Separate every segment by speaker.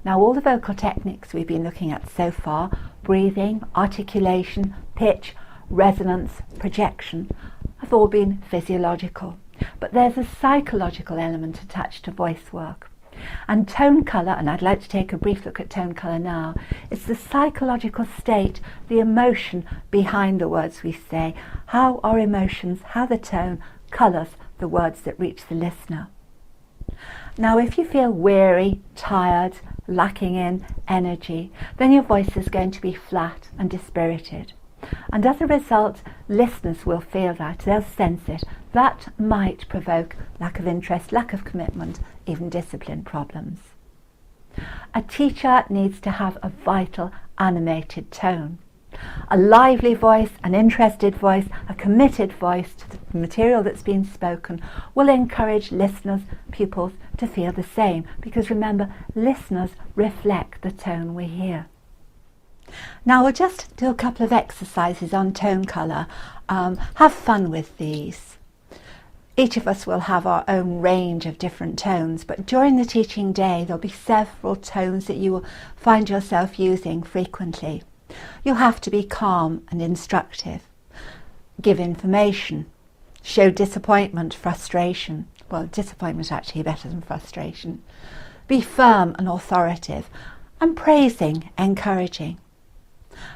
Speaker 1: Now, all the vocal techniques we've been looking at so far, breathing, articulation, pitch, resonance, projection, have all been physiological. But there's a psychological element attached to voice work. And tone colour, and I'd like to take a brief look at tone colour now, it's the psychological state, the emotion behind the words we say, how our emotions, how the tone colours the words that reach the listener. Now, if you feel weary, tired, lacking in energy, then your voice is going to be flat and dispirited. And as a result, listeners will feel that, they'll sense it. That might provoke lack of interest, lack of commitment, even discipline problems. A teacher needs to have a vital, animated tone. A lively voice, an interested voice, a committed voice to the material that's been spoken will encourage listeners, pupils to feel the same, because remember, listeners reflect the tone we hear. Now we'll just do a couple of exercises on tone colour. Have fun with these. Each of us will have our own range of different tones, but during the teaching day there'll be several tones that you will find yourself using frequently. You'll have to be calm and instructive, give information, show disappointment, frustration. Well, disappointment actually better than frustration. Be firm and authoritative, and praising, encouraging.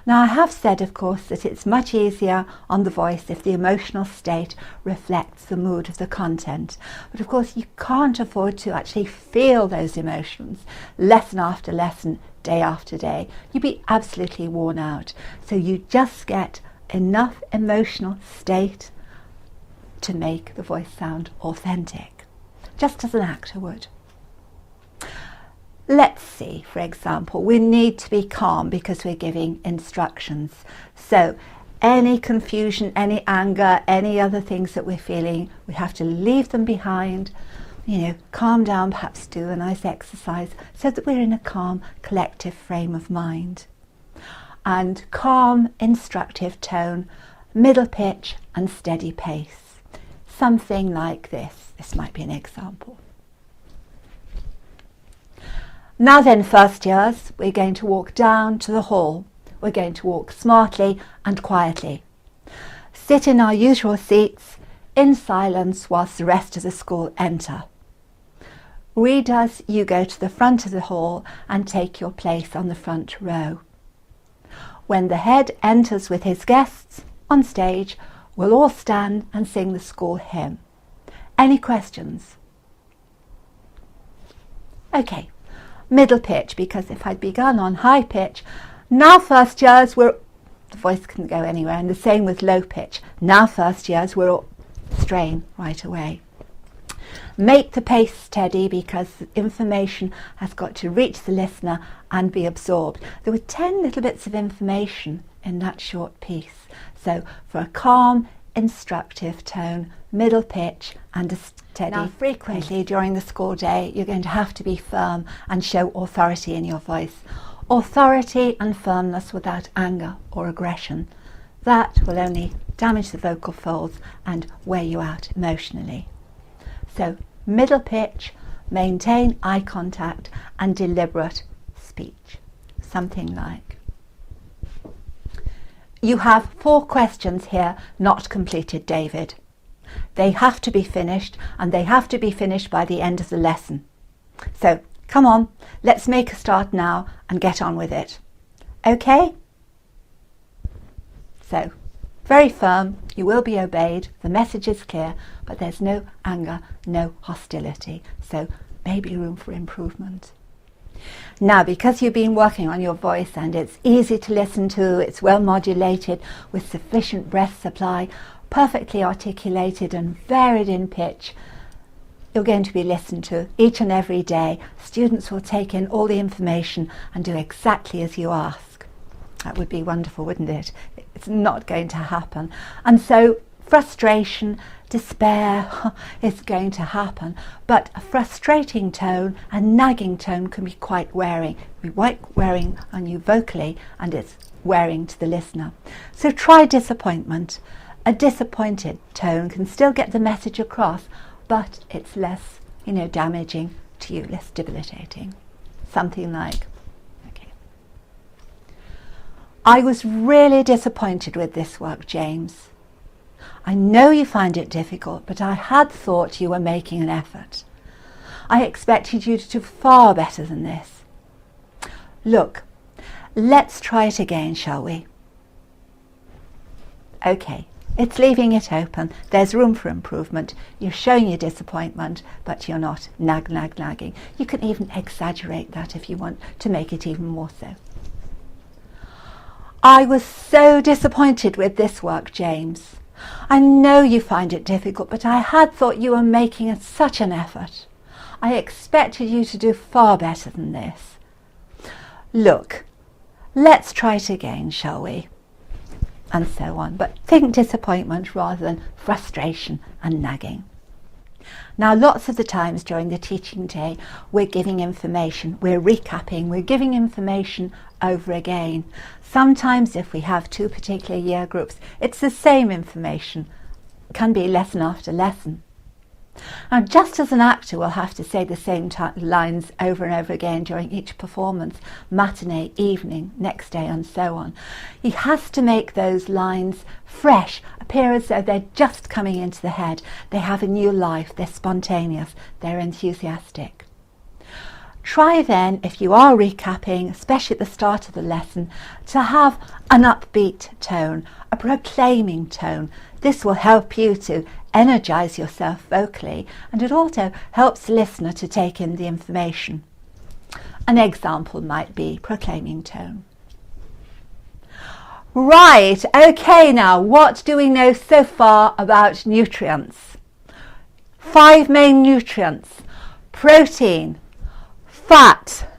Speaker 1: Now, I have said, of course, that it's much easier on the voice if the emotional state reflects the mood of the content. But of course, you can't afford to actually feel those emotions lesson after lesson, day after day. You'd be absolutely worn out. So you just get enough emotional state to make the voice sound authentic, just as an actor would. Let's see, for example, we need to be calm because we're giving instructions. So any confusion, any anger, any other things that we're feeling, we have to leave them behind, calm down, perhaps do a nice exercise so that we're in a calm, collective frame of mind. And calm, instructive tone, middle pitch and steady pace. Something like this. This might be an example. Now then, first years, we're going to walk down to the hall. We're going to walk smartly and quietly. Sit in our usual seats in silence whilst the rest of the school enter. Readers, you go to the front of the hall and take your place on the front row. When the head enters with his guests on stage, we'll all stand and sing the school hymn. Any questions? Okay. Middle pitch, because if I'd begun on high pitch, now first years the voice can go anywhere, and the same with low pitch. Now first years we're all strain right away. Make the pace steady because the information has got to reach the listener and be absorbed. There were 10 little bits of information in that short piece. So for a calm, instructive tone, middle pitch and a steady. Now, frequently during the school day, you're going to have to be firm and show authority in your voice. Authority and firmness without anger or aggression. That will only damage the vocal folds and wear you out emotionally. So, middle pitch, maintain eye contact and deliberate speech. Something like, you have 4 questions here not completed, David. They have to be finished, and they have to be finished by the end of the lesson. So, come on, let's make a start now and get on with it. Okay? So, very firm, you will be obeyed, the message is clear, but there's no anger, no hostility. So, maybe room for improvement. Now, because you've been working on your voice and it's easy to listen to, it's well modulated with sufficient breath supply, perfectly articulated and varied in pitch, you're going to be listened to each and every day. Students will take in all the information and do exactly as you ask. That would be wonderful, wouldn't it? It's not going to happen. And so frustration, despair is going to happen, but a frustrating tone, a nagging tone can be quite wearing. It can be quite wearing on you vocally, and it's wearing to the listener. So try disappointment. A disappointed tone can still get the message across, but it's less, damaging to you, less debilitating. Something like, okay. I was really disappointed with this work, James. I know you find it difficult, but I had thought you were making an effort. I expected you to do far better than this. Look, let's try it again, shall we? Okay, it's leaving it open. There's room for improvement. You're showing your disappointment, but you're not nagging. You can even exaggerate that if you want to make it even more so. I was so disappointed with this work, James. I know you find it difficult, but I had thought you were making such an effort. I expected you to do far better than this. Look, let's try it again, shall we? And so on. But think disappointment rather than frustration and nagging. Now, lots of the times during the teaching day, we're giving information, we're recapping, we're giving information over again. Sometimes if we have two particular year groups, it's the same information. It can be lesson after lesson. Now, just as an actor will have to say the same lines over and over again during each performance, matinee, evening, next day, and so on, he has to make those lines fresh, appear as though they're just coming into the head. They have a new life, they're spontaneous, they're enthusiastic. Try then, if you are recapping, especially at the start of the lesson, to have an upbeat tone, a proclaiming tone. This will help you to energize yourself vocally, and it also helps the listener to take in the information. An example might be proclaiming tone. Right, okay, now what do we know so far about nutrients? 5 main nutrients: protein, fat,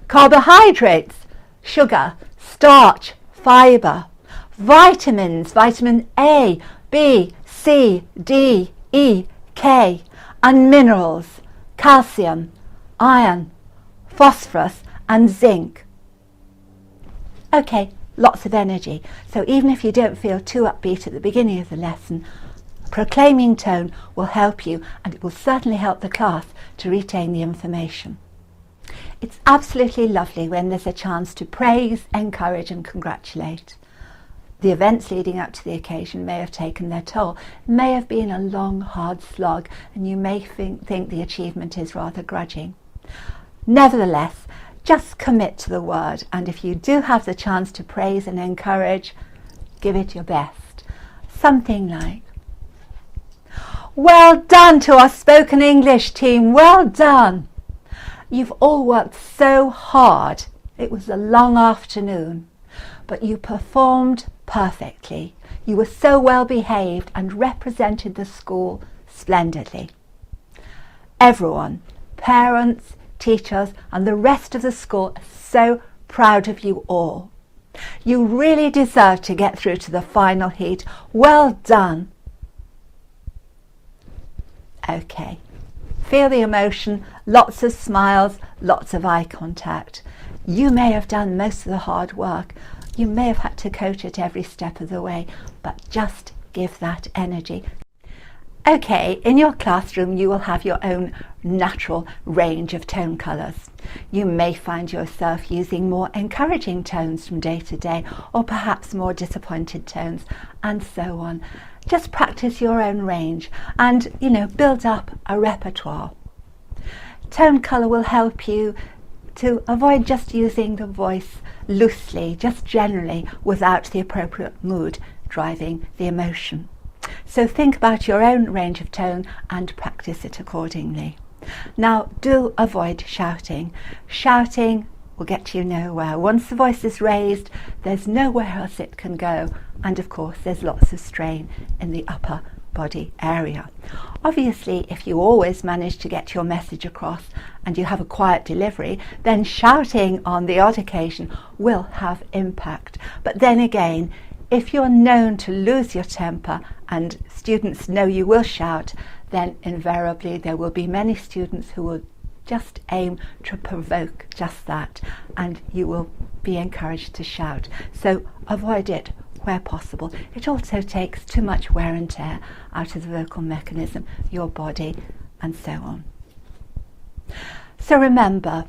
Speaker 1: carbohydrates, sugar, starch, fibre, vitamins, vitamin A, B, C, D, E, K, and minerals, calcium, iron, phosphorus, and zinc. Okay, lots of energy. So even if you don't feel too upbeat at the beginning of the lesson, proclaiming tone will help you, and it will certainly help the class to retain the information. It's absolutely lovely when there's a chance to praise, encourage, and congratulate. The events leading up to the occasion may have taken their toll. It may have been a long, hard slog, and you may think the achievement is rather grudging. Nevertheless, just commit to the word, and if you do have the chance to praise and encourage, give it your best. Something like, "Well done to our spoken English team, well done. You've all worked so hard. It was a long afternoon, but you performed perfectly. You were so well behaved and represented the school splendidly. Everyone, parents, teachers, and the rest of the school are so proud of you all. You really deserve to get through to the final heat. Well done." Okay. Feel the emotion, lots of smiles, lots of eye contact. You may have done most of the hard work. You may have had to coach it every step of the way, but just give that energy. Okay, in your classroom you will have your own natural range of tone colours. You may find yourself using more encouraging tones from day to day, or perhaps more disappointed tones, and so on. Just practice your own range and, build up a repertoire. Tone colour will help you to avoid just using the voice loosely, just generally, without the appropriate mood driving the emotion. So think about your own range of tone and practice it accordingly. Now, do avoid shouting. Shouting will get you nowhere. Once the voice is raised, there's nowhere else it can go, and of course there's lots of strain in the upper body area. Obviously, if you always manage to get your message across and you have a quiet delivery, then shouting on the odd occasion will have impact. But then again, if you're known to lose your temper and students know you will shout, then invariably there will be many students who will just aim to provoke just that, and you will be encouraged to shout. So avoid it where possible. It also takes too much wear and tear out of the vocal mechanism, your body, and so on. So remember,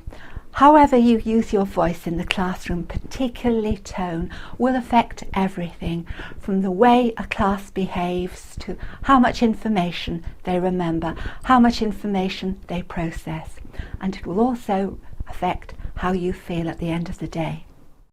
Speaker 1: However you use your voice in the classroom, particularly tone, will affect everything from the way a class behaves to how much information they remember, how much information they process, and it will also affect how you feel at the end of the day.